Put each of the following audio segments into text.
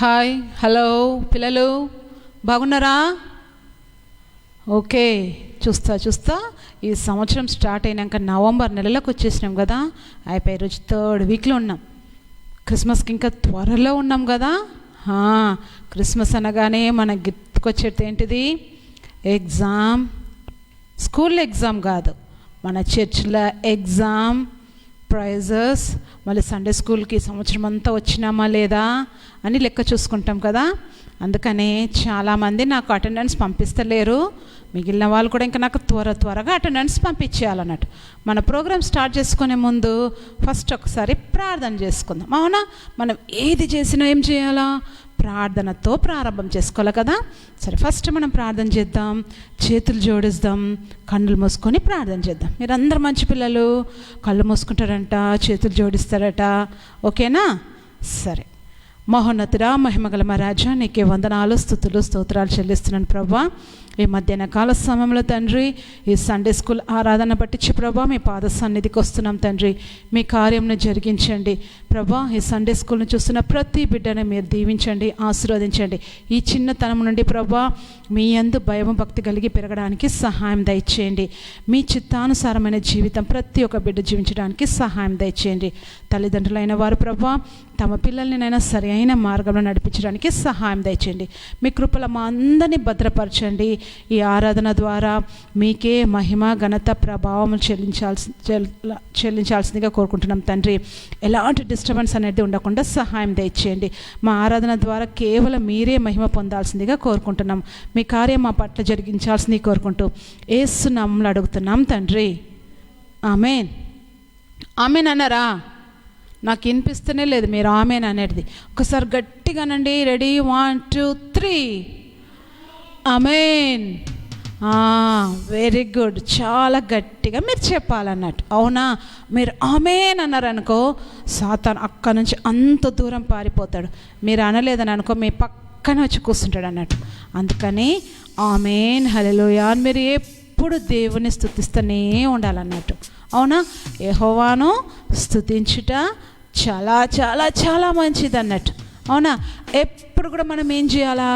Hi, hello పిల్లలు, బాగున్నారా? Okay, చూస్తా ఈ సంవత్సరం స్టార్ట్ అయినాక నవంబర్ నెలలోకి వచ్చేసినాం కదా. అయిపోయి రోజు 3rd వీక్లో ఉన్నాం. క్రిస్మస్కి ఇంకా త్వరలో ఉన్నాం కదా. క్రిస్మస్ అనగానే మనకు గుర్తుకొచ్చేది ఏంటిది? ఎగ్జామ్. స్కూల్లో ఎగ్జామ్ కాదు, మన చర్చ్లో ఎగ్జామ్, ప్రైజెస్, మళ్ళీ సండే స్కూల్కి సంవత్సరం అంతా వచ్చినామా లేదా అని లెక్క చూసుకుంటాం కదా. అందుకనే చాలామంది నాకు అటెండెన్స్ పంపిస్తలేరు. మిగిలిన వాళ్ళు కూడా ఇంకా నాకు త్వరగా అటెండెన్స్ పంపించేయాలన్నట్టు. మన ప్రోగ్రామ్ స్టార్ట్ చేసుకునే ముందు ఫస్ట్ ఒకసారి ప్రార్థన చేసుకుందాం. అవునా? మనం ఏది చేసినా ఏం చేయాలా? ప్రార్థనతో ప్రారంభం చేసుకోవాలి కదా. సరే, ఫస్ట్ మనం ప్రార్థన చేద్దాం. చేతులు జోడిద్దాం, కన్నులు మూసుకొని ప్రార్థన చేద్దాం. మీరు అందరు మంచి పిల్లలు, కళ్ళు మూసుకుంటారంట, చేతులు జోడిస్తారట. ఓకేనా? సరే. మహోన్నతుడా, మహిమగల మా రాజా, నీకే వందనాలు, స్తుతులు, స్తోత్రాలు చెల్లిస్తున్నాను ప్రభా. ఈ మధ్యాహ్న కాల సమయంలో తండ్రి, ఈ సండే స్కూల్ ఆరాధన పట్టించి ప్రభా మీ పాద సన్నిధికి వస్తున్నాం తండ్రి. మీ కార్యంను జరిగించండి ప్రభా. ఈ సండే స్కూల్ను చూస్తున్న ప్రతి బిడ్డను మీరు దీవించండి, ఆశీర్వదించండి. ఈ చిన్నతనం నుండి ప్రభా మీ యందు భయం భక్తి కలిగి పెరగడానికి సహాయం దయచేయండి. మీ చిత్తానుసారమైన జీవితం ప్రతి ఒక్క బిడ్డ జీవించడానికి సహాయం దయచేయండి. తల్లిదండ్రులైన వారు ప్రభా తమ పిల్లల్నినైనా సరి అయిన మార్గంలో నడిపించడానికి సహాయం దయచేయండి. మీ కృపల మా అందరినీ భద్రపరచండి. ఈ ఆరాధన ద్వారా మీకే మహిమ, ఘనత, ప్రభావం చెల్లించాల్సిందిగా కోరుకుంటున్నాం తండ్రి. ఎలాంటి డిస్టర్బెన్స్ అనేది ఉండకుండా సహాయం దయచేయండి. మా ఆరాధన ద్వారా కేవలం మీరే మహిమ పొందాల్సిందిగా కోరుకుంటున్నాం. మీ కార్యం మా పట్ల జరిగించాల్సింది కోరుకుంటూ యేసు నామములో అడుగుతున్నాం తండ్రి. ఆమేన్. ఆమేన్ అన్నారా? నాకు వినిపిస్తూనే లేదు మీరు ఆమేన్ అనేది. ఒకసారి గట్టిగానండి. రెడీ, 1 2 3. ఆమేన్. Very good. చాలా గట్టిగా మీరు చెప్పాలన్నట్టు. అవునా? మీరు ఆమేన్ అన్నారనుకో సాతాను అక్కడ నుంచి అంత దూరం పారిపోతాడు. మీరు అనలేదని అనుకో మీ పక్కన వచ్చి కూర్చుంటాడు అన్నట్టు. అందుకని ఆమేన్, హల్లెలూయా అని మీరు ఎప్పుడు దేవుని స్తుతిస్తూనే ఉండాలన్నట్టు. అవునా? యెహోవాను స్తుతించుట చాలా చాలా చాలా మంచిది అన్నట్టు. అవునా? ఎప్పుడు కూడా మనం ఏం చేయాలా?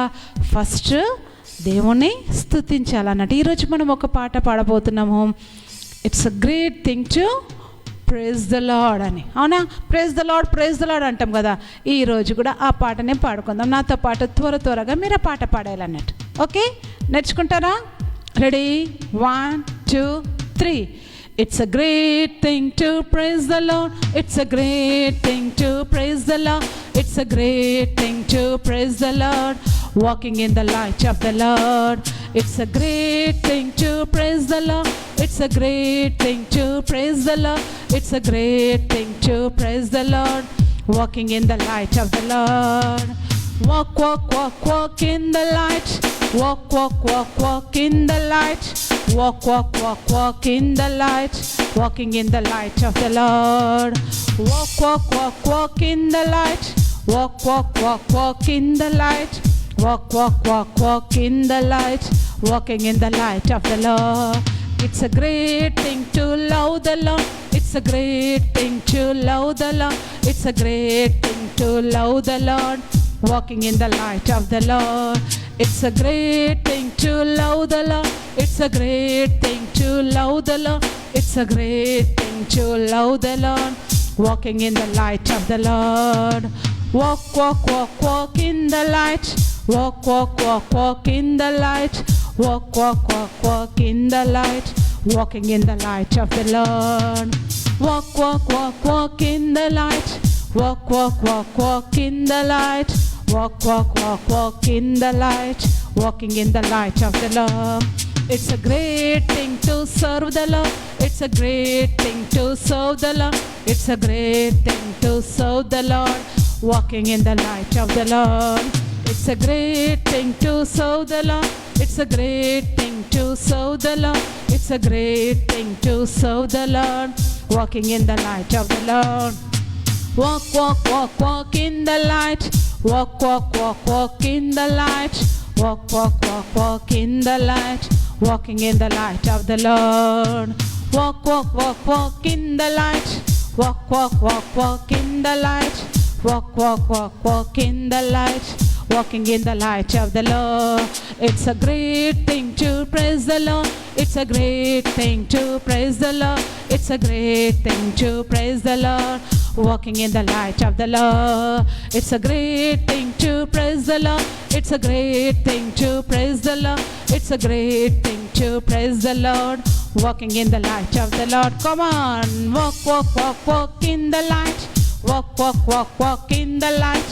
ఫస్ట్ దేవుణ్ణి స్తుతించాలన్నట్టు. ఈరోజు మనం ఒక పాట పాడబోతున్నాము. It's a great thing to praise the lord అని. అవునా? Praise the lord, praise the lord అంటాం కదా. ఈరోజు కూడా ఆ పాటనే పాడుకుందాం. నాతో పాటు త్వరగా మీరు ఆ పాట పాడాలన్నట్టు. Okay, నేర్చుకుంటారా? Ready, 1 2 3. It's a great thing to praise the Lord. It's a great thing to praise the Lord. It's a great thing to praise the Lord. Walking in the light of the Lord. It's a great thing to praise the Lord. It's a great thing to praise the Lord. It's a great thing to praise the Lord. Walking in the light of the Lord. Walk, walk, walk, walk in the light. Walk, walk, walk, walk in the light. Walk, walk, walk, walk in the light. Walking in the light of the Lord. Walk, walk, walk, walk in the light. Walk, walk, walk, walk in the light. Walk, walk, walk, walk in the light. Walking in the light of the Lord. It's a great thing to love the Lord. It's a great thing to love the Lord. It's a great thing to love the Lord. Walking in the light of the Lord. It's a great thing to love the Lord. It's a great thing to love the Lord. It's a great thing to love the Lord. Walking in the light of the Lord. Walk, walk, walk, walk in the light. Walk, walk, walk, walk in the light. Walk, walk, walk, walk in the light. Walking in the light of the Lord. Walk, walk, walk, walk in the light. Walk, walk, walk, walk in the light. Walk, walk, walk, walk in the light. Walking in the light of the Lord. It's a great thing to serve the Lord. It's a great thing to serve the Lord. It's a great thing to serve the Lord. Walking in the light of the Lord. It's a great thing to serve the Lord. It's a great thing to serve the Lord. It's a great thing to serve the Lord. Walking in the light of the Lord. Walk, walk, walk, walk in the light. Walk, walk, walk, walk in the light. Walk, walk, walk, walk in the light. Walking in the light of the Lord. Walk, walk, walk, walk in the light. Walk, walk, walk, walk in the light. Walk, walk, walk, walk in the light. Walking in the light of the Lord. It's a great thing to praise the Lord. It's a great thing to praise the Lord. It's a great thing to praise the Lord. Walking in the light of the Lord. It's a great thing to praise the Lord. It's a great thing to praise the Lord. It's a great thing to praise the Lord. Walking in the light of the Lord. Come on. Walk, walk, walk, walk in the light. Walk, walk, walk, walk in the light.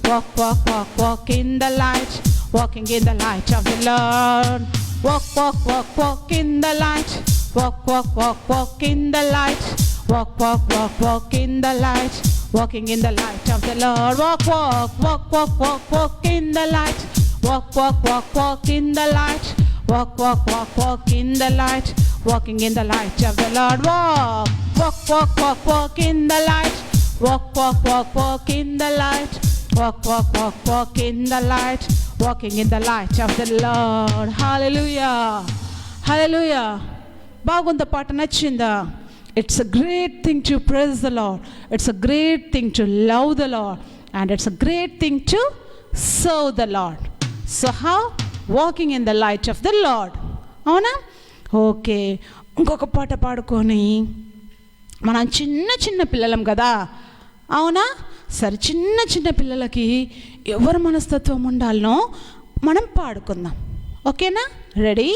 Walk, walk, walk, walk in the light. Walking in the light of the Lord. Walk, walk, walk, walk in the light. Walk, walk, walk, walk in the light. Walk, walk, walk, walk in the light. Walking in the light of the Lord. Walk, walk, walk, walk, walk, walk in the light. Walk, walk, walk, walk in the light. Walk, walk, walk, walk in the light. Walking in the light of the Lord. Walk, walk, walk, walk, walk in the light. Walk, walk, walk, walk in the light. Walk, walk, walk, walk in the light. Walking in the light of the Lord. Hallelujah. Hallelujah. బాగుంది పాట, నచ్చిందా? It's a great thing to praise the Lord. It's a great thing to love the Lord. And it's a great thing to serve the Lord. So how? Walking in the light of the Lord. అవునా? Okay, ఇంకొక పాట పాడుకొని, మనం చిన్న చిన్న పిల్లలం కదా, అవునా? సరే, చిన్న చిన్న పిల్లలకి ఎవరి మనస్తత్వం ఉండాలనో మనం పాడుకుందాం. ఓకేనా? రెడీ?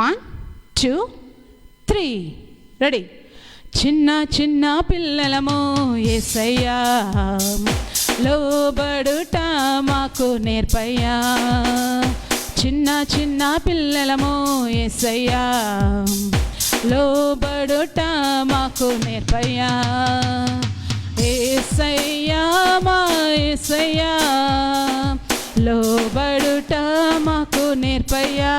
1 2 3 రెడీ. చిన్న చిన్న పిల్లలము యేసయ్యా, లోబడుట మాకు నేర్పయ్యా. చిన్న చిన్న పిల్లలము యేసయ్యా, లోబడుట మాకు నేర్పయ్యా. యేసయ్యా మా యేసయ్యా, లోబడుట మాకు నేర్పయ్యా.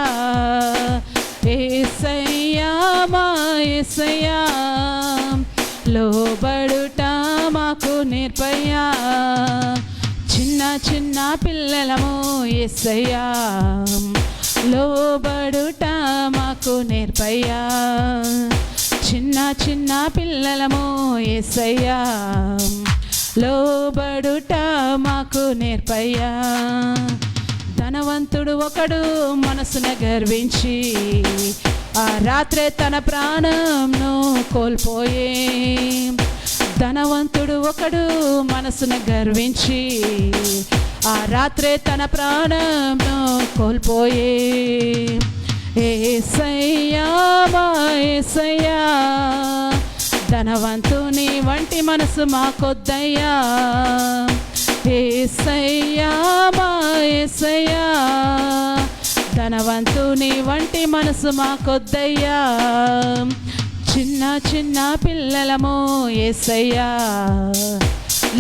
యేసయ్యా మా యేసయ్యా, లోబడుట మాకు నేర్పయ్యా. చిన్న చిన్న పిల్లలము యేసయ్యా, లోబడుట మాకు నేర్పయ్యా. చిన్న చిన్న పిల్లలము యేసయ్యా, లోబడుట మాకు నేర్పయ్యా. ధనవంతుడు ఒకడు మనసున గర్వించి ఆ రాత్రే తన ప్రాణంను కోల్పోయే. ధనవంతుడు ఒకడు మనసున గర్వించి ఆ రాత్రే తన ప్రాణంను కోల్పోయే. యేసయ్యా మా యేసయ్యా, ధనవంతుని వంటి మనసు మాకొద్దయ్యా. యేసయ్యా మా యేసయ్యా, ధనవంతుని వంటి మనసు మాకొద్దయ్యా. చిన్న చిన్న పిల్లలము యేసయ్యా,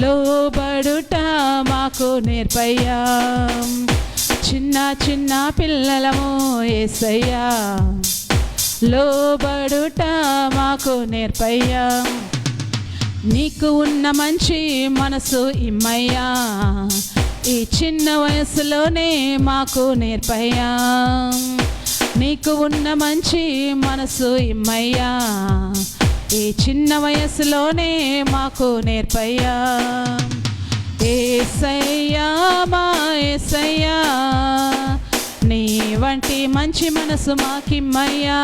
లోబడుట మాకు నేర్పయ్యా. చిన్న చిన్న పిల్లలము యేసయ్యా, లోబడుట మాకు నేర్పయ్యా. నీకు ఉన్న మంచి మనసు ఇమ్మయ్యా, ఈ చిన్న వయసులోనే మాకు నేర్పయ్యా. నీకు ఉన్న మంచి మనసు ఇమ్మయ్యా, ఈ చిన్న వయసులోనే మాకు నేర్పయ్యా. యేసయ్యా మా యేసయ్యా, నీ వంటి మంచి మనసు మాకిమ్మయ్యా.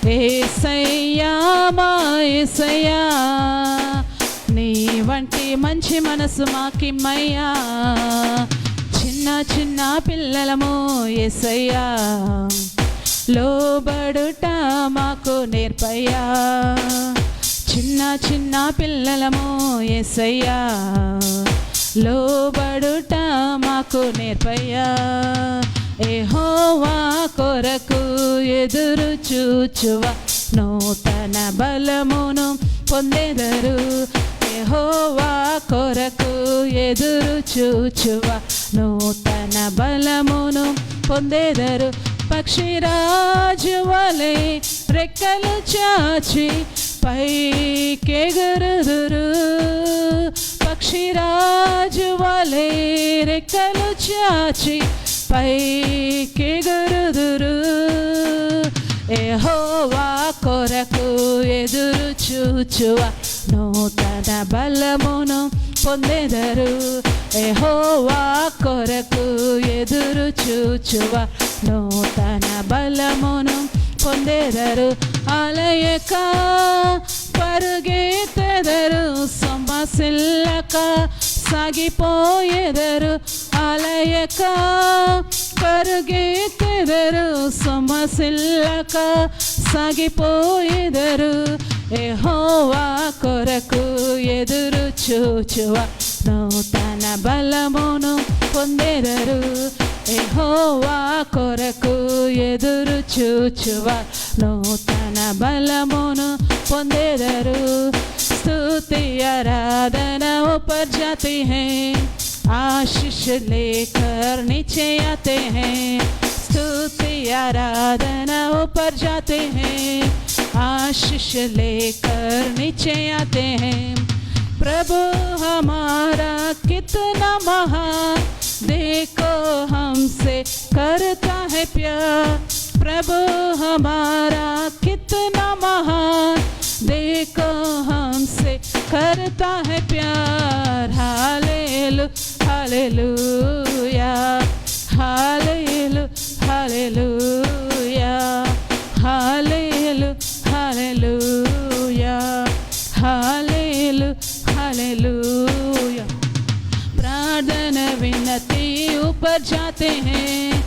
యేసయ్యా మా యేసయ్యా, నీ వంటి మంచి మనసు మాకిమ్మయ్యా. చిన్న చిన్న పిల్లలము యేసయ్యా, లోబడుట మాకు నేర్పయ్యా. చిన్న చిన్న పిల్లలము యేసయ్యా, లోబడుట మాకు నేర్పయ్యా. యెహోవా కొరకు ఎదురు చూచువ నూతన బలమును పొందెదరు. యెహోవా కొరకు ఎదురు చూచువ నూతన బలమును పొందెదరు. పక్షిరాజు వలె రెక్కలు చాచి పైకెగురుదురు. పక్షిరాజు వలె రెక్కలు చాచి పైకెగురుదురు. యెహోవా కొరకు ఎదురు చూచువ నూతన బలమును పొందెదరు. యెహోవా కొరకు ఎదురు చూచువా నూతన బలమును పొందెదరు. అలయక పరుగెత్తెదరు, సొమ్మసిల్లక సాగిపోయెదరు. అలయక పరుగెత్తెదరు, సొమ్మసిల్లక సాగిపోయెదరు. యెహోవా కొరకు ఎదురు చూచువా నూతన బలమును పొందెదరు. యెహోవా కొరకు ఎదురు చూచువా నూతన బలమును పొందెదరు. స్తుతి आराधना ऊपर जाती है, आशीष लेकर नीचे आते हैं. स्तुति आराधना ऊपर जाते हैं, आशीष लेकर नीचे आते हैं. प्रभु हमारा कितना महान, देखो हमसे करता है प्यार. प्रभु हमारा कितना महान, देखो हमसे करता है प्यार. हालेलु हालेलुया, हालेलु हालेलुया, हालेलु हालेलुया, हालेलु हालेलुया. प्रार्थना विनती ऊपर जाते हैं,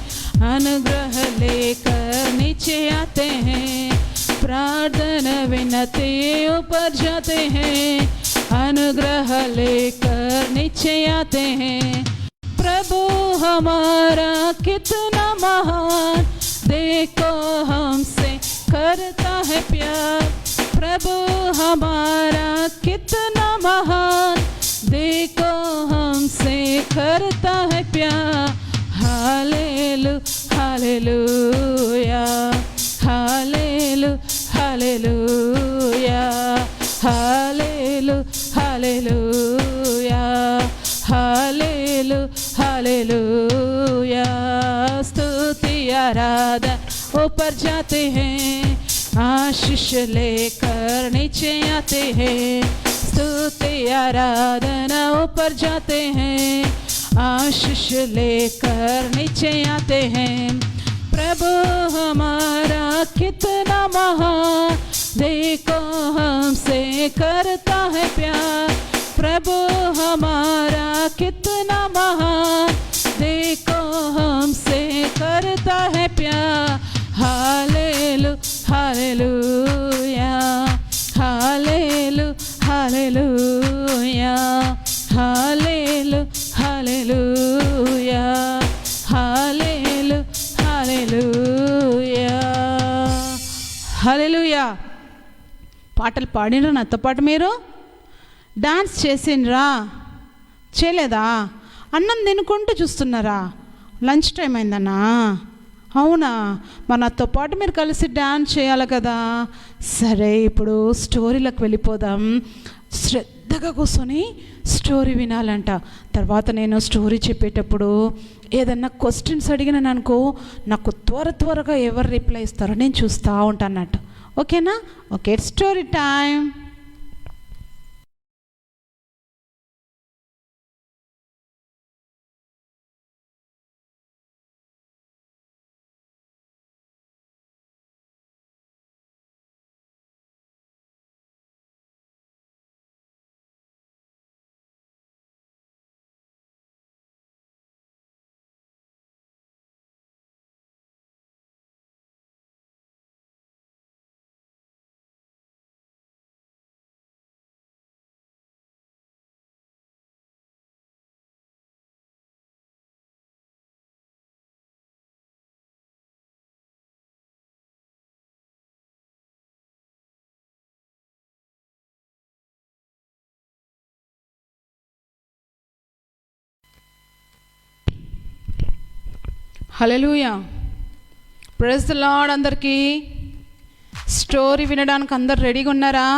अनुग्रह लेकर नीचे आते हैं. प्रार्थना विनती ऊपर जाते हैं, अनुग्रह लेकर नीचे आते हैं. प्रभु हमारा कितना महान, देखो हमसे करता है प्यार. प्रभु हमारा कितना महान, देखो हमसे करता है प्यार. हालेलु हालेलुया, हालेलु हालेलुया, हालेलु हालेलुया, हालेलु हालेलुया. स्तुति आराधना ऊपर जाते हैं, आशीष लेकर नीचे आते हैं. स्तुति आराधना ऊपर जाते हैं, आशीष लेकर नीचे आते हैं. प्रभु हमारा कितना महान, देखो हमसे करता है प्यार. प्रभु हमारा कितना महान, देखो हमसे करता है प्यार. हालेलु हालेलुया, हालेलु हालेलुया, हालेलु हालेलुया, हालेलु हालेलुया, హల్లెలూయా. పాటలు పాడినరా? నాతో పాటు మీరు డాన్స్ చేసిండ్రా? చేయలేదా? అన్నం తినుకుంటూ చూస్తున్నారా? లంచ్ టైం అయిందన్నా? అవునా? మరి నాతో పాటు మీరు కలిసి డాన్స్ చేయాలి కదా. సరే, ఇప్పుడు స్టోరీలకు వెళ్ళిపోదాం. శ్రద్ధగా కూర్చొని స్టోరీ వినాలంట. తర్వాత నేను స్టోరీ చెప్పేటప్పుడు ఏదన్నా క్వశ్చన్స్ అడిగినాను అనుకో, నాకు త్వరగా ఎవరు రిప్లై ఇస్తారో నేను చూస్తూ ఉంటానట్టు. ఓకేనా? Okay, story time. Hallelujah, praise the Lord. అందరికీ స్టోరీ వినడానికి అందరు రెడీగా ఉన్నారా?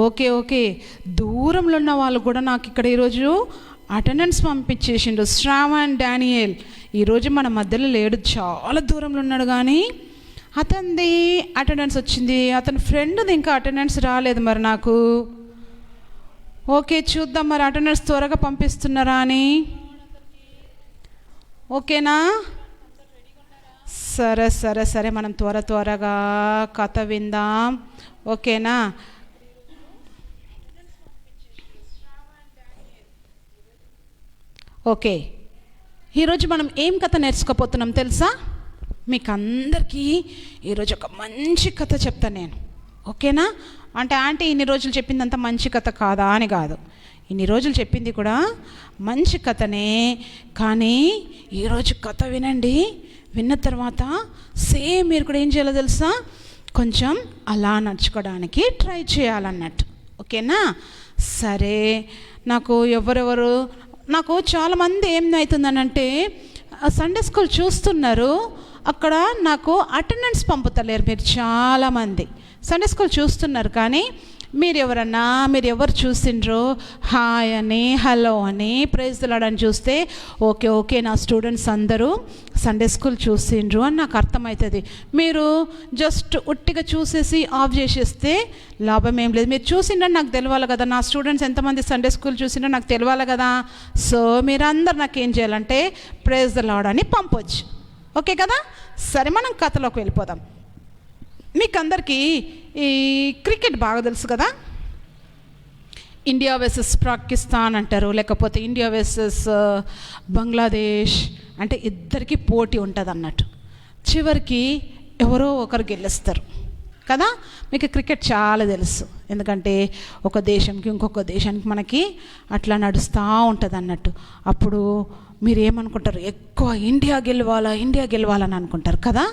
ఓకే. దూరంలో ఉన్న వాళ్ళు కూడా నాకు ఇక్కడ ఈరోజు అటెండెన్స్ పంపించేసిండు. శ్రావణ్ డానియల్ ఈరోజు మన మధ్యలో లేడు, చాలా దూరంలో ఉన్నాడు. కానీ అతనిది అటెండెన్స్ వచ్చింది, అతని ఫ్రెండ్ది ఇంకా అటెండెన్స్ రాలేదు. మరి నాకు ఓకే, చూద్దాం మరి అటెండర్స్ త్వరగా పంపిస్తున్నారా అని. ఓకేనా? సరే సరే సరే, మనం త్వరగా కథ విందాం. ఓకేనా? ఓకే, ఈరోజు మనం ఏం కథ నేర్చుకోపోతున్నాం తెలుసా? మీకు అందరికీ ఈరోజు ఒక మంచి కథ చెప్తాను నేను. ఓకేనా? అంటే ఆంటీ ఇన్ని రోజులు చెప్పిందంత మంచి కథ కాదా అని కాదు, ఇన్ని రోజులు చెప్పింది కూడా మంచి కథనే. కానీ ఈరోజు కథ వినండి, విన్న తర్వాత సేమ్ మీరు కూడా ఏం చేయాలో తెలుసా, కొంచెం అలా నడుచుకోవడానికి ట్రై చేయాలన్నట్టు. ఓకేనా? సరే, నాకు చాలామంది ఏమవుతుందనంటే సండే స్కూల్ చూస్తున్నారు, అక్కడ నాకు అటెండెన్స్ పంపుతలేరు. మీరు చాలామంది సండే స్కూల్ చూస్తున్నారు, కానీ మీరు ఎవరు చూసిండ్రో హాయ్ అని, హలో అని, ప్రైజ్ ది లార్డ్ అని చూస్తే ఓకే నా స్టూడెంట్స్ అందరూ సండే స్కూల్ చూసిండ్రు అని నాకు అర్థమవుతుంది. మీరు జస్ట్ ఉట్టిగా చూసేసి ఆఫ్ చేసేస్తే లాభం ఏం లేదు. మీరు చూసిండ్రని నాకు తెలియాలి కదా, నా స్టూడెంట్స్ ఎంతమంది సండే స్కూల్ చూసిండ్రో నాకు తెలియాలి కదా. సో మీరందరూ నాకు ఏం చేయాలంటే ప్రైజ్ ది లార్డ్ అని పంపొచ్చు. ఓకే కదా? సరే, మనం కథలోకి వెళ్ళిపోదాం. మీకు అందరికీ ఈ క్రికెట్ బాగా తెలుసు కదా, ఇండియా వర్సెస్ పాకిస్తాన్ అంటారు, లేకపోతే ఇండియా వర్సెస్ బంగ్లాదేశ్ అంటే ఇద్దరికి పోటీ ఉంటుంది అన్నట్టు. చివరికి ఎవరో ఒకరు గెలుస్తారు కదా. మీకు క్రికెట్ చాలా తెలుసు, ఎందుకంటే ఒక దేశంకి ఇంకొక దేశానికి మనకి అట్లా నడుస్తూ ఉంటుంది అన్నట్టు. అప్పుడు మీరు ఏమనుకుంటారు, ఎక్కువ ఇండియా గెలవాలని అనుకుంటారు కదా.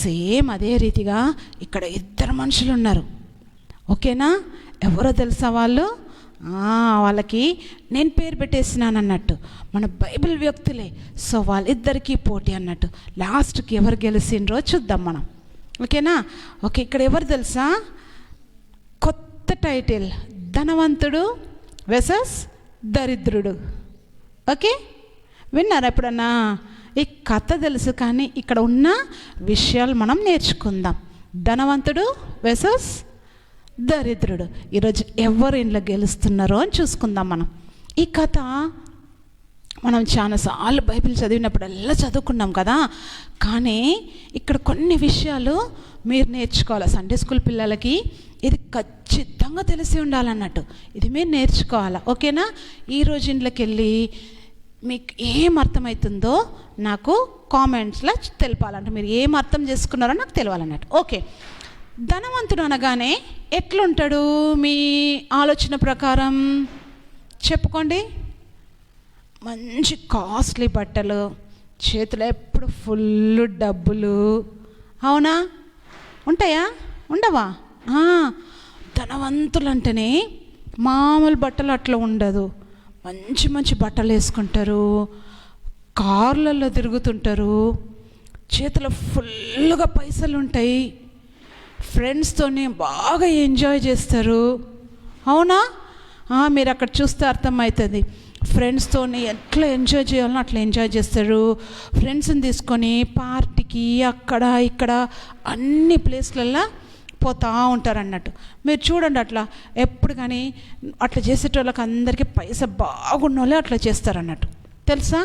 సేమ్ అదే రీతిగా ఇక్కడ ఇద్దరు మనుషులు ఉన్నారు. ఓకేనా? ఎవరో తెలుసా వాళ్ళు? వాళ్ళకి నేను పేరు పెట్టేసినాను అన్నట్టు, మన బైబిల్ వ్యక్తులే. సో వాళ్ళిద్దరికీ పోటీ అన్నట్టు. లాస్ట్కి ఎవరు గెలిచిండ్రో చూద్దాం మనం. ఓకేనా? ఓకే, ఇక్కడ ఎవరు తెలుసా? కొత్త టైటిల్, ధనవంతుడు వెసస్ దరిద్రుడు. ఓకే, విన్నారా ఎప్పుడన్నా? ఈ కథ తెలుసు, కానీ ఇక్కడ ఉన్న విషయాలు మనం నేర్చుకుందాం. ధనవంతుడు వెసస్ దరిద్రుడు. ఈరోజు ఎవరు ఇంట్లో గెలుస్తున్నారో అని చూసుకుందాం మనం. ఈ కథ మనం చాలాసార్లు బైబిల్ చదివినప్పుడల్లా చదువుకున్నాం కదా, కానీ ఇక్కడ కొన్ని విషయాలు మీరు నేర్చుకోవాలి. సండే స్కూల్ పిల్లలకి ఇది ఖచ్చితంగా తెలిసి ఉండాలన్నట్టు, ఇది మీరు నేర్చుకోవాలా. ఓకేనా? ఈరోజు ఇంట్లోకి వెళ్ళి మీకు ఏం అర్థమవుతుందో నాకు కామెంట్స్లో తెలపాలంటే, మీరు ఏం అర్థం చేసుకున్నారో నాకు తెలియాలన్నట్టు. ఓకే, ధనవంతుడు అనగానే ఎట్లుంటాడు మీ ఆలోచన ప్రకారం? చెప్పుకోండి. మంచి కాస్ట్లీ బట్టలు, చేతిలో ఎప్పుడు ఫుల్ డబ్బులు, అవునా? ఉంటాయా? ఉండవా? ధనవంతులు అంటేనే మామూలు బట్టలు అట్లా ఉండదు. మంచి మంచి బట్టలు వేసుకుంటారు, కార్లలో తిరుగుతుంటారు, చేతిలో ఫుల్గా పైసలు ఉంటాయి, ఫ్రెండ్స్తోని బాగా ఎంజాయ్ చేస్తారు. అవునా? మీరు అక్కడ చూస్తే అర్థమవుతుంది. ఫ్రెండ్స్తోని ఎట్లా ఎంజాయ్ చేయాలో అట్లా ఎంజాయ్ చేస్తారు. ఫ్రెండ్స్ని తీసుకొని పార్టీకి అక్కడ ఇక్కడ అన్ని ప్లేస్లల్లో పోతూ ఉంటారు అన్నట్టు. మీరు చూడండి, అట్లా ఎప్పుడు కానీ అట్లా చేసేటోళ్ళకి అందరికీ పైసా బాగున్న వాళ్ళే అట్లా చేస్తారన్నట్టు, తెలుసా?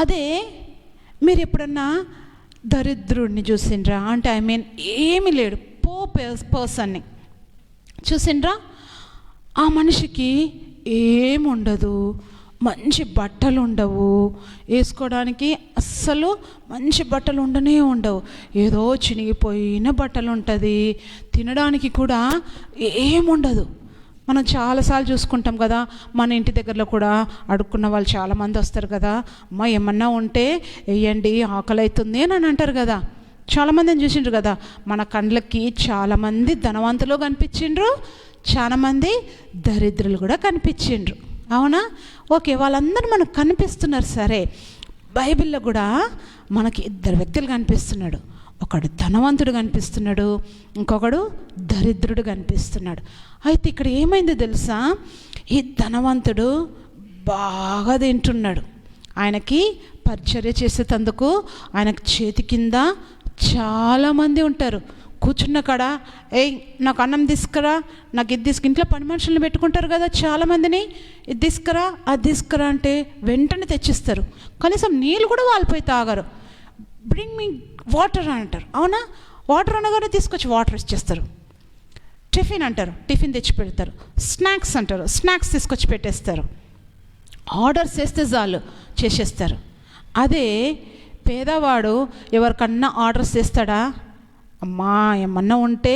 అదే మీరు ఎప్పుడన్నా దరిద్రుడిని చూసిండ్రా? అంటే ఏమీ లేడు, పర్సన్ని చూసిండ్రా? ఆ మనిషికి ఏముండదు, మంచి బట్టలు ఉండవు, వేసుకోవడానికి అస్సలు మంచి బట్టలు ఉండవు, ఏదో చినిగిపోయిన బట్టలు ఉంటుంది, తినడానికి కూడా ఏముండదు. మనం చాలాసార్లు చూసుకుంటాం కదా, మన ఇంటి దగ్గరలో కూడా అడుక్కున్న వాళ్ళు చాలామంది వస్తారు కదా, అమ్మ ఏమన్నా ఉంటే వేయండి ఆకలి అవుతుంది అని అంటారు కదా. చాలామందిని చూసిండ్రు కదా. మన కండ్లకి చాలామంది ధనవంతులు కనిపించిండ్రు, చాలామంది దరిద్రులు కూడా కనిపించిండ్రు. అవునా? ఓకే, వాళ్ళందరూ మనకు కనిపిస్తున్నారు. సరే, బైబిల్లో కూడా మనకి ఇద్దరు వ్యక్తులు కనిపిస్తున్నాడు. ఒకడు ధనవంతుడు కనిపిస్తున్నాడు, ఇంకొకడు దరిద్రుడు కనిపిస్తున్నాడు. అయితే ఇక్కడ ఏమైందో తెలుసా? ఈ ధనవంతుడు బాగా తింటున్నాడు. ఆయనకి పరిచర్య చేసేటందుకు ఆయనకు చేతి కింద చాలామంది ఉంటారు, కూర్చున్న కాడ నాకు అన్నం తీసుకురా, నాకు ఇది ఇంట్లో పని మనుషులను పెట్టుకుంటారు కదా చాలామందిని, ఇది తీసుకురా అది తీసుకురా అంటే వెంటనే తెచ్చిస్తారు. కనీసం నీళ్ళు కూడా వాళ్ళపోయి తాగరు. బ్రింగ్ మీ వాటర్ అని అంటారు, అవునా? వాటర్ అనగానే తీసుకొచ్చి వాటర్ ఇచ్చేస్తారు. టిఫిన్ అంటారు, టిఫిన్ తెచ్చి పెడతారు. స్నాక్స్ అంటారు, స్నాక్స్ తీసుకొచ్చి పెట్టేస్తారు. ఆర్డర్స్ చేస్తే చాలు చేసేస్తారు. అదే పేదవాడు ఎవరికన్నా ఆర్డర్స్ చేస్తాడా? అమ్మా ఏమన్నా ఉంటే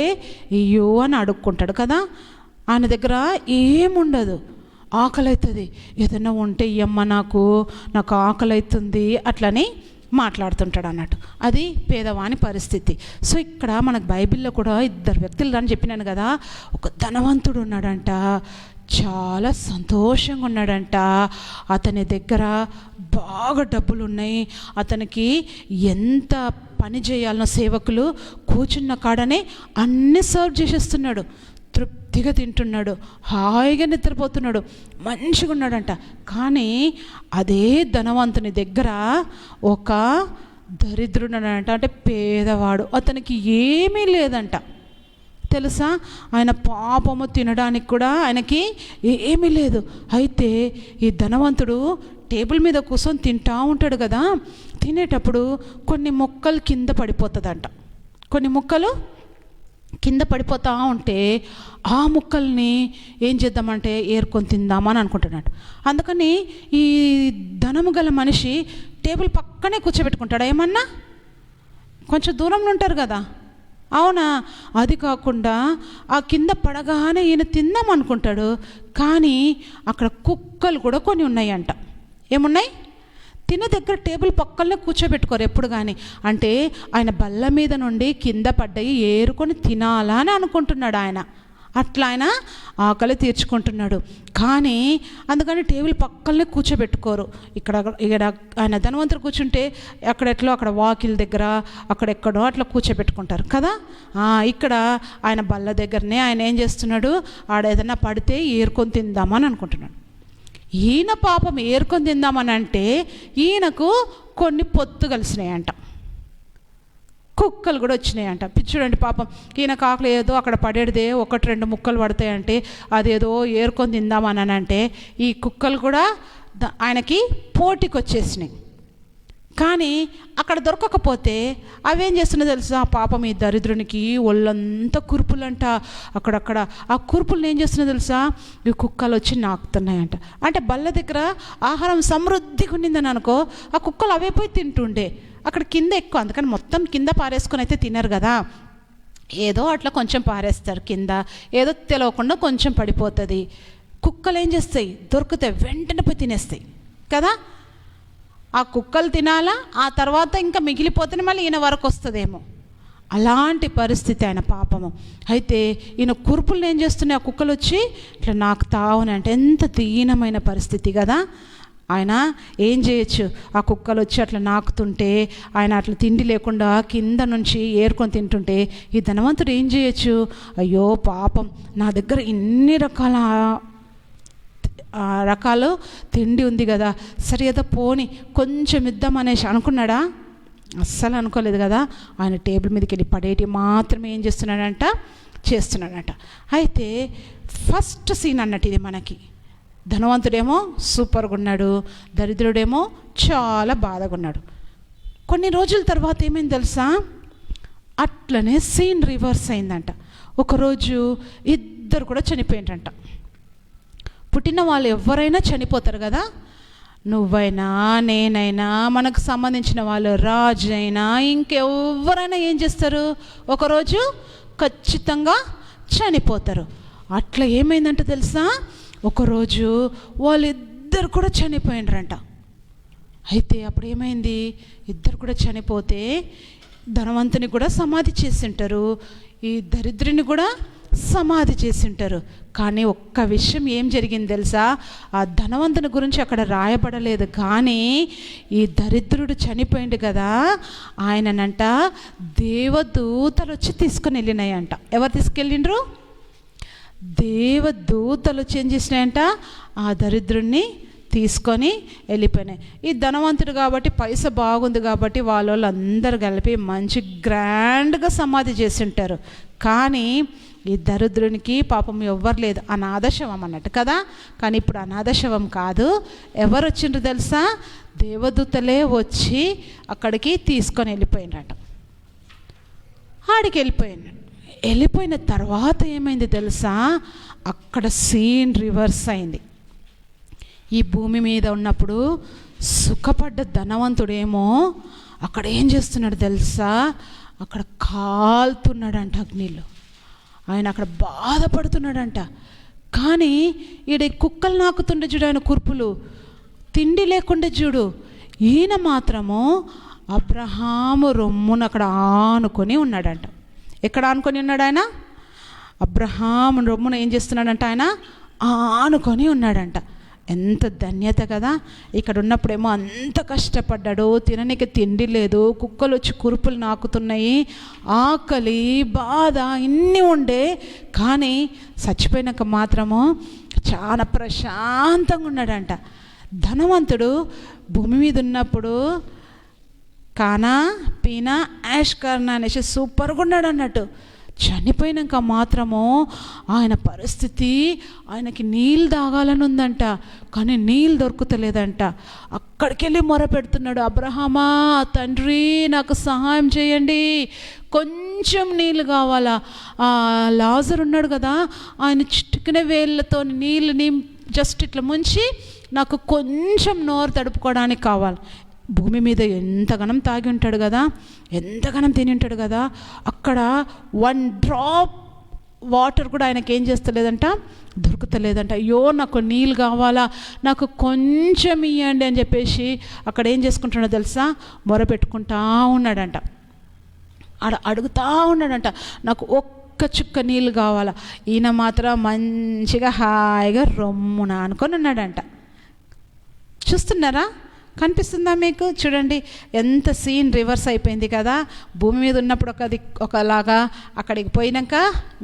అయ్యో అని అడుక్కుంటాడు కదా. ఆయన దగ్గర ఏముండదు, ఆకలి అవుతుంది, ఏదైనా ఉంటే ఇయ్యమ్మ నాకు ఆకలి అవుతుంది అట్లని మాట్లాడుతుంటాడు అన్నట్టు. అది పేదవాని పరిస్థితి. సో ఇక్కడ మనకు బైబిల్లో కూడా ఇద్దరు వ్యక్తులు అని చెప్పినాను కదా. ఒక ధనవంతుడు ఉన్నాడంట, చాలా సంతోషంగా ఉన్నాడంట. అతని దగ్గర బాగా డబ్బులు ఉన్నాయి. అతనికి ఎంత పని చేయాలనో సేవకులు కూర్చున్న కాడనే అన్నీ సర్వ్ చేసేస్తున్నాడు. తృప్తిగా తింటున్నాడు, హాయిగా నిద్రపోతున్నాడు, మంచిగా ఉన్నాడంట. కానీ అదే ధనవంతుని దగ్గర ఒక దరిద్రుడు ఉన్నాడంట, అంటే పేదవాడు. అతనికి ఏమీ లేదంట తెలుసా. ఆయన పాపము తినడానికి కూడా ఆయనకి ఏమీ లేదు. అయితే ఈ ధనవంతుడు టేబుల్ మీద కూర్చొని తింటూ ఉంటాడు కదా. తినేటప్పుడు కొన్ని ముక్కలు కింద పడిపోతుందంట. కొన్ని ముక్కలు కింద పడిపోతూ ఉంటే ఆ ముక్కల్ని ఏం చేద్దామంటే ఏరుకొని తిందామని అనుకుంటున్నాడు. అందుకని ఈ ధనము గల మనిషి టేబుల్ పక్కనే కూర్చోబెట్టుకుంటాడు. ఏమన్నా కొంచెం దూరంలో ఉంటారు కదా, అవునా? అది కాకుండా ఆ కింద పడగానే ఈయన తిందాం అనుకుంటాడు. కానీ అక్కడ కుక్కలు కూడా కొన్ని ఉన్నాయంట. ఏమున్నాయి? తిన్న దగ్గర టేబుల్ పక్కనే కూర్చోబెట్టుకోరు ఎప్పుడు కానీ. అంటే ఆయన బల్ల మీద నుండి కింద పడ్డాయి ఏరుకొని తినాలా అని అనుకుంటున్నాడు ఆయన. అట్లా ఆయన ఆకలి తీర్చుకుంటున్నాడు. కానీ అందుకని టేబుల్ పక్కనే కూర్చోబెట్టుకోరు. ఇక్కడ ఆయన ధనవంతుడు కూర్చుంటే అక్కడ వాకిల్ దగ్గర అక్కడెక్కడో అట్లా కూర్చోబెట్టుకుంటారు కదా. ఇక్కడ ఆయన బల్ల దగ్గరనే ఆయన ఏం చేస్తున్నాడు, ఆడ ఏదైనా పడితే ఏరుకొని తిందామని అనుకుంటున్నాడు. ఈయన పాపం ఏరుకొని తిందామని అంటే ఈయనకు కొన్ని పొత్తు కలిసినాయంట, కుక్కలు కూడా వచ్చినాయంట. పిచ్చుడండి పాపం, ఈయన కాకులు ఏదో అక్కడ పడేదే 1-2 ముక్కలు పడతాయంటే అదేదో ఏరుకొని తిందామని అంటే ఈ కుక్కలు కూడా ఆయనకి పోటీకి వచ్చేసినాయి. కానీ అక్కడ దొరకకపోతే అవేం చేస్తున్నాయో తెలుసా, పాపం ఈ దరిద్రునికి ఒళ్ళంతా కురుపులంట. అక్కడక్కడ ఆ కురుపులను ఏం చేస్తున్నాయో తెలుసా, ఈ కుక్కలు వచ్చి నాకుతున్నాయంట. అంటే బల్ల దగ్గర ఆహారం సమృద్ధిగా ఉండిందని అనుకో, ఆ కుక్కలు అవే పోయి తింటుండే. అక్కడ కింద ఎక్కువ, అందుకని మొత్తం కింద పారేసుకొని అయితే తినరు కదా, ఏదో అట్లా కొంచెం పారేస్తారు కింద, ఏదో తెలియకుండా కొంచెం పడిపోతుంది. కుక్కలు ఏం చేస్తాయి, దొరికితే వెంటనే పోయి తినేస్తాయి కదా. ఆ కుక్కలు తినాలా, ఆ తర్వాత ఇంకా మిగిలిపోతేనే మళ్ళీ ఈయన వరకు వస్తుందేమో. అలాంటి పరిస్థితి ఆయన పాపము. అయితే ఈయన కురుపులను ఏం చేస్తున్నాయి, ఆ కుక్కలు వచ్చి ఇట్లా నాకు తావుని అంటే ఎంత దీనమైన పరిస్థితి కదా. ఆయన ఏం చేయొచ్చు, ఆ కుక్కలు వచ్చి అట్లా నాకుతుంటే ఆయన అట్లా తిండి లేకుండా కింద నుంచి ఏరుకొని తింటుంటే ఈ ధనవంతుడు ఏం చేయొచ్చు, అయ్యో పాపం నా దగ్గర ఇన్ని రకాలు తిండి ఉంది కదా, సరే ఏదో పోని కొంచెం ఇద్దామనేసి అనుకున్నాడా? అస్సలు అనుకోలేదు కదా. ఆయన టేబుల్ మీదకి వెళ్ళి పడేటి మాత్రమే ఏం చేస్తున్నాడంట. అయితే ఫస్ట్ సీన్ అన్నట్టు ఇది మనకి. ధనవంతుడేమో సూపర్గా ఉన్నాడు, దరిద్రుడేమో చాలా బాధగా ఉన్నాడు. కొన్ని రోజుల తర్వాత ఏమైంది తెలుసా, అట్లనే సీన్ రివర్స్ అయిందంట. ఒకరోజు ఇద్దరు కూడా చనిపోయిందంట. పుట్టిన వాళ్ళు ఎవరైనా చనిపోతారు కదా, నువ్వైనా నేనైనా మనకు సంబంధించిన వాళ్ళు రాజు అయినా ఇంకెవరైనా ఏం చేస్తారు, ఒకరోజు ఖచ్చితంగా చనిపోతారు. అట్లా ఏమైందంటే తెలుసా, ఒకరోజు వాళ్ళిద్దరు కూడా చనిపోయినరంట. అయితే అప్పుడు ఏమైంది, ఇద్దరు కూడా చనిపోతే ధనవంతుని కూడా సమాధి చేసింటారు, ఈ దరిద్రుని కూడా సమాధి చేసింటారు. కానీ ఒక్క విషయం ఏం జరిగింది తెలుసా, ఆ ధనవంతుని గురించి అక్కడ రాయబడలేదు. కానీ ఈ దరిద్రుడు చనిపోయింది కదా, ఆయననంట దేవదూతలు వచ్చి తీసుకొని వెళ్ళినాయంట. ఎవరు తీసుకెళ్ళిండ్రు? దేవదూతలు వచ్చి ఏం చేసినాయంట, ఆ దరిద్రుణ్ణి తీసుకొని వెళ్ళిపోయినాయి. ఈ ధనవంతుడు కాబట్టి పైస బాగుంది కాబట్టి వాళ్ళందరూ కలిపి మంచి గ్రాండ్గా సమాధి చేసి ఉంటారు. కానీ ఈ దరిద్రునికి పాపం ఎవ్వరు లేదు, అనాథశవం అన్నట్టు కదా. కానీ ఇప్పుడు అనాథశవం కాదు, ఎవరు వచ్చిండ్రు తెలుసా? దేవదూతలే వచ్చి అక్కడికి తీసుకొని వెళ్ళిపోయినట్టు. ఆడికి వెళ్ళిపోయిన తర్వాత ఏమైంది తెలుసా? అక్కడ సీన్ రివర్స్ అయింది. ఈ భూమి మీద ఉన్నప్పుడు సుఖపడ్డ ధనవంతుడేమో అక్కడ ఏం చేస్తున్నాడు తెలుసా? అక్కడ కాలుతున్నాడంట అగ్నిలో. ఆయన అక్కడ బాధపడుతున్నాడంట. కానీ ఈడ కుక్కలు నాకుతుండే చూడు, ఆయన కుర్పులు తిండి లేకుండా చూడు. ఈయన మాత్రము అబ్రహాము రొమ్మును అక్కడ ఆనుకొని ఉన్నాడంట. ఎక్కడ ఆనుకొని ఉన్నాడు ఆయన? అబ్రహాము రొమ్మును ఏం చేస్తున్నాడంట? ఆయన ఆనుకొని ఉన్నాడంట. ఎంత ధన్యత కదా. ఇక్కడ ఉన్నప్పుడేమో అంత కష్టపడ్డాడు, తిననికి తిండి లేదు, కుక్కలు వచ్చి కురుపులు నాకుతున్నాయి, ఆకలి బాధ ఇన్ని ఉండే. కానీ చచ్చిపోయినాక మాత్రము చాలా ప్రశాంతంగా ఉన్నాడంట. ధనవంతుడు భూమి మీద ఉన్నప్పుడు కానా పీనా యాష్ కర్నా అనేసి సూపర్గా ఉన్నాడు అన్నట్టు. చనిపోయినాక మాత్రము ఆయన పరిస్థితి, ఆయనకి నీళ్ళు తాగాలని ఉందంట, కానీ నీళ్ళు దొరుకుతలేదంట. అక్కడికి వెళ్ళి మొరపెడుతున్నాడు, అబ్రహామా తండ్రి నాకు సహాయం చేయండి, కొంచెం నీళ్ళు కావాలా. లాజర్ ఉన్నాడు కదా, ఆయన చిటికిన వేళ్ళతో నీళ్ళని జస్ట్ ఇట్లా ముంచి నాకు కొంచెం నోరు తడుపుకోవడానికి కావాలి. భూమి మీద ఎంతగానం తాగి ఉంటాడు కదా, ఎంతగానం తిని ఉంటాడు కదా. అక్కడ 1 డ్రాప్ వాటర్ కూడా ఆయనకి ఏం చేస్తలేదంట, దొరుకుతలేదంట. అయ్యో నాకు నీళ్ళు కావాలా, నాకు కొంచెం ఇవ్వండి అని చెప్పేసి అక్కడ ఏం చేసుకుంటున్నాడో తెలుసా? మొరపెట్టుకుంటా ఉన్నాడంట. అడుగుతూ ఉన్నాడంట, నాకు ఒక్క చుక్క నీళ్ళు కావాలా. ఈయన మాత్రం మంచిగా హాయిగా రొమ్మున అనుకొని ఉన్నాడంట. చూస్తున్నారా? కనిపిస్తుందా మీకు? చూడండి ఎంత సీన్ రివర్స్ అయిపోయింది కదా. భూమి మీద ఉన్నప్పుడు ఒకలాగా, అక్కడికి పోయినాక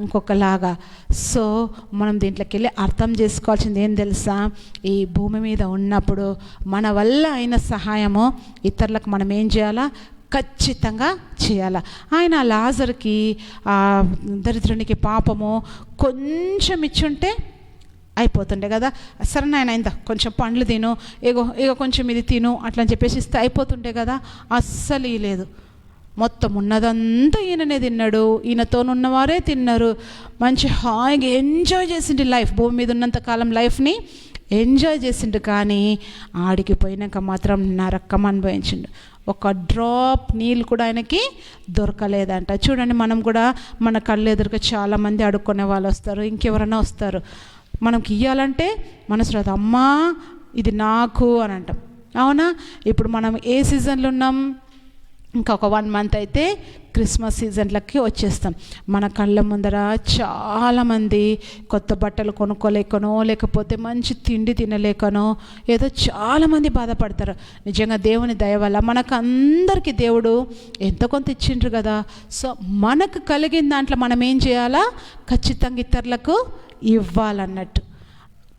ఇంకొకలాగా. సో మనం దీంట్లోకి వెళ్ళి అర్థం చేసుకోవాల్సింది ఏం తెలుసా? ఈ భూమి మీద ఉన్నప్పుడు మన వల్ల అయిన సహాయము ఇతరులకు మనం ఏం చేయాలా? ఖచ్చితంగా చేయాలా. ఆయన లాజర్కి దరిద్రునికి పాపము కొంచెం ఇచ్చుంటే అయిపోతుండే కదా. సరే నాయన అయిందా కొంచెం పండ్లు తిను, ఇగో కొంచెం ఇది తిను అట్లా అని చెప్పేసి ఇస్తే అయిపోతుండే కదా. అస్సలు లేదు, మొత్తం ఉన్నదంతా ఈయననే తిన్నాడు, ఈయనతోనున్నవారే తిన్నారు. మంచి హాయిగా ఎంజాయ్ చేసిండు లైఫ్, భూమి మీద ఉన్నంతకాలం లైఫ్ని ఎంజాయ్ చేసిండు. కానీ ఆడికి పోయినాక మాత్రం నరకం అనుభవించిండు. ఒక డ్రాప్ నీళ్ళు కూడా ఆయనకి దొరకలేదంట. చూడండి, మనం కూడా మన కళ్ళు ఎదురుగా చాలామంది అడుక్కునే వాళ్ళు వస్తారు, ఇంకెవరైనా వస్తారు. మనకి ఇవ్వాలంటే మనసు రాదు, అమ్మా ఇది నాకు అని అంటాం. అవునా? ఇప్పుడు మనం ఏ సీజన్లో ఉన్నాం? ఇంకొక 1 మంత్ అయితే క్రిస్మస్ సీజన్లకి వచ్చేస్తాం. మన కళ్ళ ముందర చాలామంది కొత్త బట్టలు కొనుక్కోలేకనో, లేకపోతే మంచి తిండి తినలేకనో ఏదో చాలామంది బాధపడతారు. నిజంగా దేవుని దయ వల్ల మనకు అందరికీ దేవుడు ఎంతో కొంత ఇచ్చిండ్రు కదా. సో మనకు కలిగిన దాంట్లో మనం ఏం చేయాలా? ఖచ్చితంగా ఇతరులకు ఇవ్వాలన్నట్టు.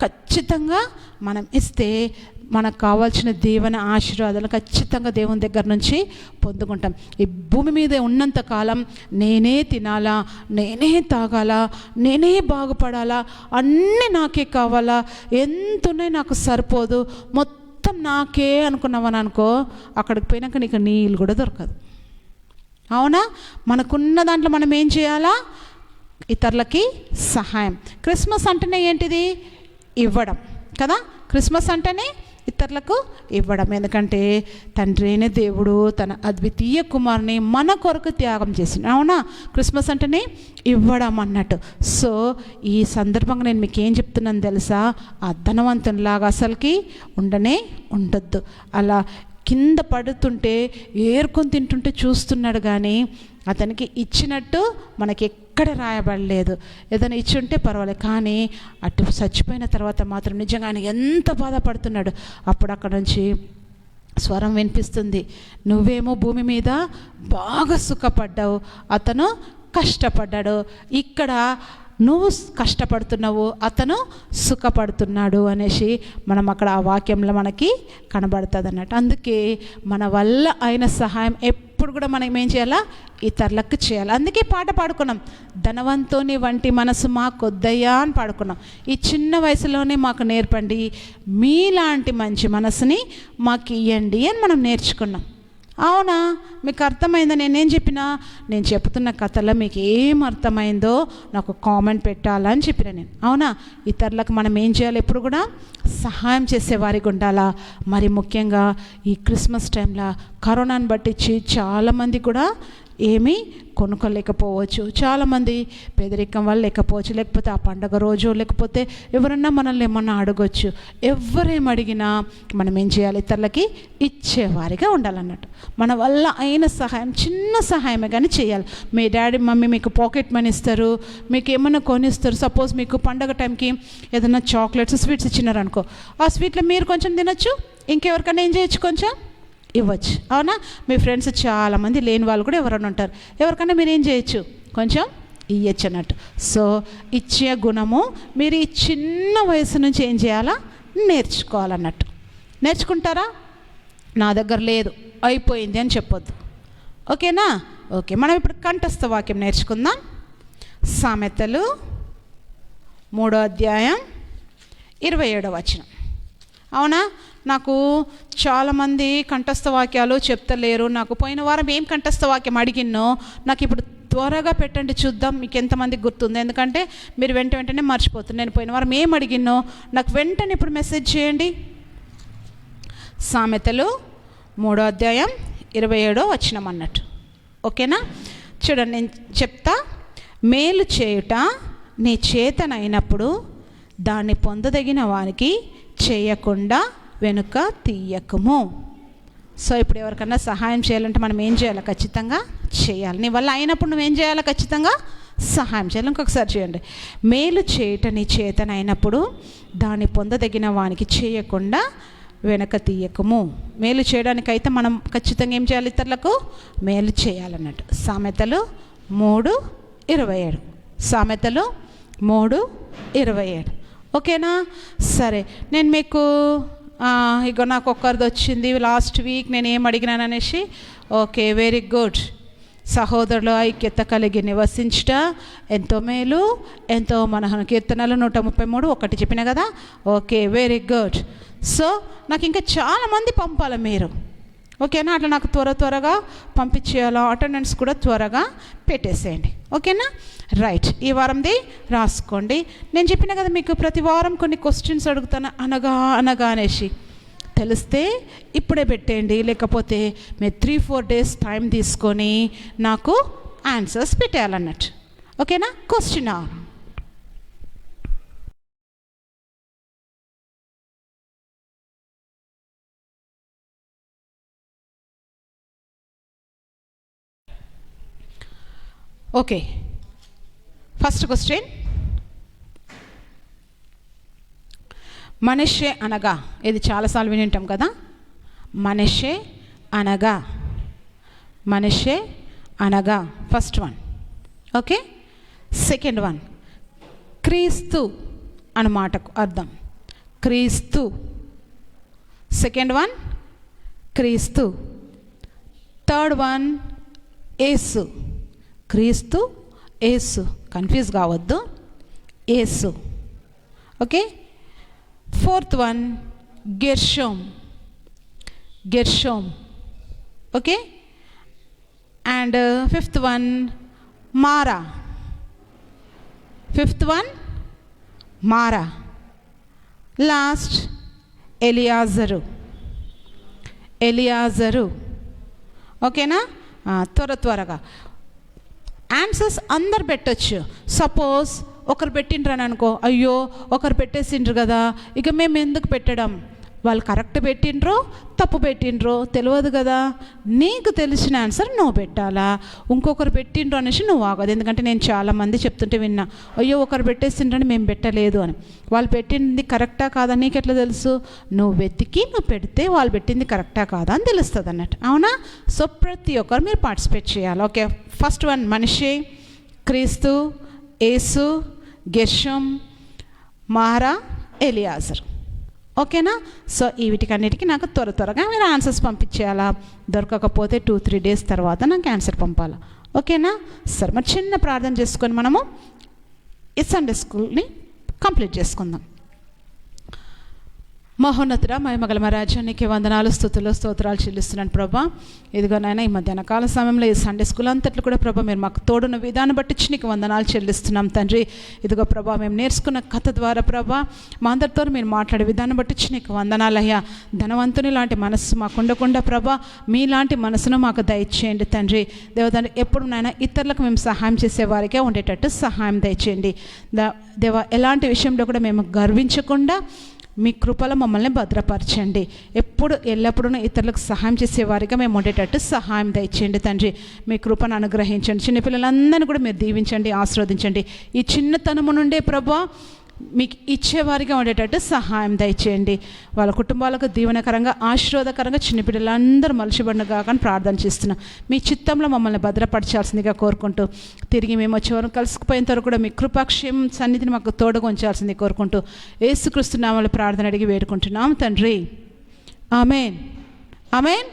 ఖచ్చితంగా మనం ఇస్తే మనకు కావాల్సిన దీవెన ఆశీర్వాదాలు ఖచ్చితంగా దేవుని దగ్గర నుంచి పొందుకుంటాం. ఈ భూమి మీద ఉన్నంత కాలం నేనే తినాలా, నేనే తాగాలా, నేనే బాగుపడాలా, అన్నీ నాకే కావాలా, ఎంతున్నాయి నాకు సరిపోదు, మొత్తం నాకే అనుకున్నావని అనుకో, అక్కడికి పోయినాక నీకు నీళ్ళు కూడా దొరకదు. అవునా? మనకున్న దాంట్లో మనం ఏం చేయాలా? ఇతరులకి సహాయం. క్రిస్మస్ అంటేనే ఏంటిది? ఇవ్వడం కదా. క్రిస్మస్ అంటేనే ఇతరులకు ఇవ్వడం. ఎందుకంటే తండ్రి అయిన దేవుడు తన అద్వితీయ కుమారుని మన కొరకు త్యాగం చేసిండు. అవునా? క్రిస్మస్ అంటేనే ఇవ్వడం అన్నట్టు. సో ఈ సందర్భంగా నేను మీకు ఏం చెప్తున్నాను తెలుసా? ఆ ధనవంతునిలాగా అసలుకి ఉండొద్దు. అలా కింద పడుతుంటే ఏరుకొని తింటుంటే చూస్తున్నాడు, కానీ అతనికి ఇచ్చినట్టు మనకి ఎక్కడ రాయబడలేదు. ఏదైనా ఇచ్చి ఉంటే పర్వాలేదు, కానీ అటు చచ్చిపోయిన తర్వాత మాత్రం నిజంగా ఆయన ఎంత బాధపడుతున్నాడు. అప్పుడు అక్కడ నుంచి స్వరం వినిపిస్తుంది, నువ్వేమో భూమి మీద బాగా సుఖపడ్డావు, అతను కష్టపడ్డాడు. ఇక్కడ నువ్వు కష్టపడుతున్నావు, అతను సుఖపడుతున్నాడు అనేసి మనం అక్కడ ఆ వాక్యంలో మనకి కనబడుతుంది అన్నట్టు. అందుకే మన వల్ల అయిన సహాయం ఎప్పుడు కూడా మనం ఏం చేయాలా, ఇతరులకు చేయాలి. అందుకే పాట పాడుకున్నాం, ధనవంతుని వంటి మనసు మాకొద్దయ్యా అని పాడుకున్నాం. ఈ చిన్న వయసులోనే మాకు నేర్పండి, మీలాంటి మంచి మనసుని మాకు ఇవ్వండి అని మనం నేర్చుకున్నాం. అవునా? మీకు అర్థమైందా నేనేం చెప్పినా? నేను చెప్తున్న కథలో మీకు ఏం అర్థమైందో నాకు కామెంట్ పెట్టాలని చెప్పిన నేను. అవునా? ఇతరులకు మనం ఏం చేయాలి? ఎప్పుడు కూడా సహాయం చేసేవారికి ఉండాలా. మరి ముఖ్యంగా ఈ క్రిస్మస్ టైంలో కరోనాను బట్టించి చాలామంది కూడా ఏమీ కొనుక్కోలేకపోవచ్చు, చాలామంది పేదరికం వల్ల లేకపోవచ్చు, లేకపోతే ఆ పండగ రోజు, లేకపోతే ఎవరన్నా మనల్ని ఏమన్నా అడగొచ్చు. ఎవరేం అడిగినా మనం ఏం చేయాలి? ఇతరులకి ఇచ్చేవారిగా ఉండాలన్నట్టు. మన వల్ల అయిన సహాయం, చిన్న సహాయమే కానీ చేయాలి. మీ డాడీ మమ్మీ మీకు పాకెట్ మనీ ఇస్తారు, మీకు ఏమన్నా కొనిస్తారు. సపోజ్ మీకు పండగ టైంకి ఏదైనా చాక్లెట్స్, స్వీట్స్ ఇచ్చినారనుకో, ఆ స్వీట్లో మీరు కొంచెం తినొచ్చు, ఇంకెవరికైనా ఏం చేయొచ్చు, కొంచెం ఇవ్వచ్చు. అవునా? మీ ఫ్రెండ్స్ చాలామంది లేని వాళ్ళు కూడా ఎవరైనా ఉంటారు, ఎవరికైనా మీరు ఏం చేయొచ్చు, కొంచెం ఇవ్వచ్చు అన్నట్టు. సో ఇచ్చే గుణము మీరు ఈ చిన్న వయసు నుంచి ఏం చేయాలా, నేర్చుకోవాలన్నట్టు. నేర్చుకుంటారా? నా దగ్గర లేదు, అయిపోయింది అని చెప్పొద్దు. ఓకేనా? ఓకే, మనం ఇప్పుడు కంఠస్థ వాక్యం నేర్చుకుందాం. సామెతలు 3వ అధ్యాయం 27వ వచనం. అవునా? నాకు చాలామంది కంఠస్థ వాక్యాలు చెప్తలేరు. నాకు పోయిన వారం ఏం కంఠస్థ వాక్యం అడిగినో నాకు ఇప్పుడు త్వరగా పెట్టండి చూద్దాం మీకు ఎంతమందికి గుర్తుంది. ఎందుకంటే మీరు వెంటనే మర్చిపోతుంది. నేను పోయిన వారం ఏం అడిగినో నాకు వెంటనే ఇప్పుడు మెసేజ్ చేయండి. సామెతలు 3వ అధ్యాయం 27వ వచనం అన్నట్టు. ఓకేనా? చూడండి, నేను చెప్తా. మేలు చేయుట నీ చేతనైనప్పుడు దాన్ని పొందదగిన వానికి చేయకుండా వెనుక తీయకము. సో ఇప్పుడు ఎవరికన్నా సహాయం చేయాలంటే మనం ఏం చేయాలి? ఖచ్చితంగా చేయాలి. నీ వల్ల అయినప్పుడు నువ్వేం చేయాలి? ఖచ్చితంగా సహాయం చేయాలి. ఇంకొకసారి చేయండి. మేలు చేయట నీ చేతనైనప్పుడు దాన్ని పొందదగిన వానికి చేయకుండా వెనక తీయకము. మేలు చేయడానికైతే మనం ఖచ్చితంగా ఏం చేయాలి? ఇతరులకు మేలు చేయాలన్నట్టు. సామెతలు 3:27. సామెతలు 3:27. ఓకేనా? సరే, నేను మీకు ఇక నాకు ఒక్కరిది వచ్చింది లాస్ట్ వీక్, నేను ఏం అడిగినాను అనేసి. Okay, very good. సహోదరుల ఐక్యత కలిగి నివసించుట ఎంతో మేలు, ఎంతో మన కీర్తనలు 133:1 చెప్పిన కదా. Okay, very good. సో నాకు ఇంకా చాలామంది పంపాలి మీరు. ఓకేనా? అట్లా నాకు త్వరగా పంపించేయాలా. అటెండెన్స్ కూడా త్వరగా పెట్టేసేయండి. ఓకేనా? రైట్, ఈ వారంది రాసుకోండి. నేను చెప్పిన కదా మీకు ప్రతి వారం కొన్ని క్వశ్చన్స్ అడుగుతాను అనగా అనేసి. తెలిస్తే ఇప్పుడే పెట్టేయండి, లేకపోతే మీరు 3-4 డేస్ టైం తీసుకొని నాకు ఆన్సర్స్ పెట్టేయాలన్నట్టు. ఓకేనా? Question okay. ఫస్ట్ క్వశ్చన్, మనిషే అనగా, ఇది చాలాసార్లు వినింటాం కదా. మనిషే అనగా, మనిషే అనగా first one. Okay. Second one, క్రీస్తు అన్న మాటకు అర్థం క్రీస్తు. సెకండ్ వన్ క్రీస్తు. థర్డ్ వన్ యేసు. క్రీస్తు, యేసు, కన్ఫ్యూజ్ కావద్దు, యేసు. Okay. Fourth one Gershom. Gershom. Okay. And fifth one Marah. Fifth one Marah. Last Eliezer. Eliezer. ఓకేనా? త్వరగా ఆన్సర్స్ అందరు పెట్టచ్చు. సపోజ్ ఒకరు పెట్టిండ్రని అనుకో, అయ్యో ఒకరు పెట్టేసిండ్రు కదా, ఇక మేము ఎందుకు పెట్టడం, వాళ్ళు కరెక్ట్ పెట్టిండ్రో తప్పు పెట్టిండ్రో తెలియదు కదా. నీకు తెలిసిన ఆన్సర్ నువ్వు పెట్టాలా. ఇంకొకరు పెట్టిండ్రు అనేసి నువ్వు ఆగదు. ఎందుకంటే నేను చాలామంది చెప్తుంటే విన్నా, అయ్యో ఒకరు పెట్టేసిండ్రని మేము పెట్టలేదు అని. వాళ్ళు పెట్టింది కరెక్టా కాదా నీకు ఎట్లా తెలుసు? నువ్వు వెతికి నువ్వు పెడితే వాళ్ళు పెట్టింది కరెక్టా కాదా అని తెలుస్తుంది అన్నట్టు. అవునా? సో ప్రతి ఒక్కరు మీరు పార్టిసిపేట్ చేయాలి. ఓకే. ఫస్ట్ వన్ మనిషి, క్రీస్తు, యేసు, గెర్షోం, మారా, ఎలియాజర్. ఓకేనా? సో ఈ వీటికన్నిటికీ నాకు త్వరగా మీరు ఆన్సర్స్ పంపించేయాలా. దొరకకపోతే 2-3 డేస్ తర్వాత నాకు ఆన్సర్ పంపాలా. ఓకేనా? సరే, మరి చిన్న ప్రార్థన చేసుకొని మనము ఈ సండే స్కూల్ని కంప్లీట్ చేసుకుందాం. మహోన్నతుడ, మహిమగల మా రాజ్యానికి వందనాలు, స్తుతులు, స్తోత్రాలు చెల్లిస్తున్నాను ప్రభా. ఇదిగో నాయన, ఈ మధ్యాహ్న కాల సమయంలో ఈ సండే స్కూల్ అంతట్లో కూడా ప్రభా మీరు మాకు తోడున్న విధానం బట్టి నీకు వందనాలు చెల్లిస్తున్నాం తండ్రి. ఇదిగో ప్రభా మేము నేర్చుకున్న కథ ద్వారా ప్రభా మా అందరితో మీరు మాట్లాడే విధానం బట్టి నీకు వందనాలయ్యా. ధనవంతుని లాంటి మనస్సు మాకు ఉండకుండా ప్రభా మీలాంటి మనసును మాకు దయచేయండి తండ్రి. దేవతండ్రి, ఎప్పుడు నాయన ఇతరులకు మేము సహాయం చేసే వారికే ఉండేటట్టు సహాయం దయచేయండి దేవా. ఎలాంటి విషయంలో కూడా మేము గర్వించకుండా మీ కృపలో మమ్మల్ని భద్రపరచండి. ఎప్పుడు ఎల్లప్పుడూ ఇతరులకు సహాయం చేసేవారిగా మేము ఉండేటట్టు సహాయం దయచేయండి తండ్రి. మీ కృపను అనుగ్రహించండి. చిన్నపిల్లలందరినీ కూడా మీరు దీవించండి, ఆశీర్వదించండి. ఈ చిన్నతనము నుండే ప్రభా మీకు ఇచ్చేవారిగా ఉండేటట్టు సహాయం దయచేయండి. వాళ్ళ కుటుంబాలకు దీవెనకరంగా, ఆశీర్వాదకరంగా చిన్నపిల్లలందరూ మలచిబడినగా కానీ ప్రార్థన చేస్తున్నాం. మీ చిత్తంలో మమ్మల్ని భద్రపరచాల్సిందిగా కోరుకుంటూ, తిరిగి మేము వచ్చేవారు కలుసుకుపోయేంత వరకు కూడా మీ కృపాక్షేమం సన్నిధిని మాకు తోడుగా ఉంచాల్సింది కోరుకుంటూ యేసుక్రీస్తు నామములో ప్రార్థన అడిగి వేడుకుంటున్నాం తండ్రి. ఆమేన్, ఆమేన్.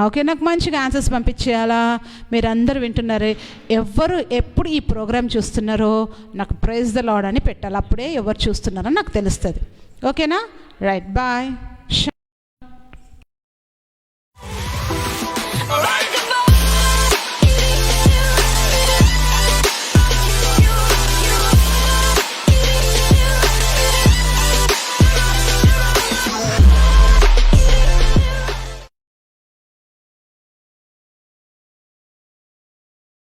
ఓకే, నాకు మంచిగా ఆన్సర్స్ పంపించేయాలా. మీరు అందరూ వింటున్నారే, ఎవరు ఎప్పుడు ఈ ప్రోగ్రామ్ చూస్తున్నారో నాకు ప్రైజ్ ద లార్డ్ అని పెట్టాలి. అప్పుడే ఎవరు చూస్తున్నారో నాకు తెలుస్తుంది. ఓకేనా? Right, bye.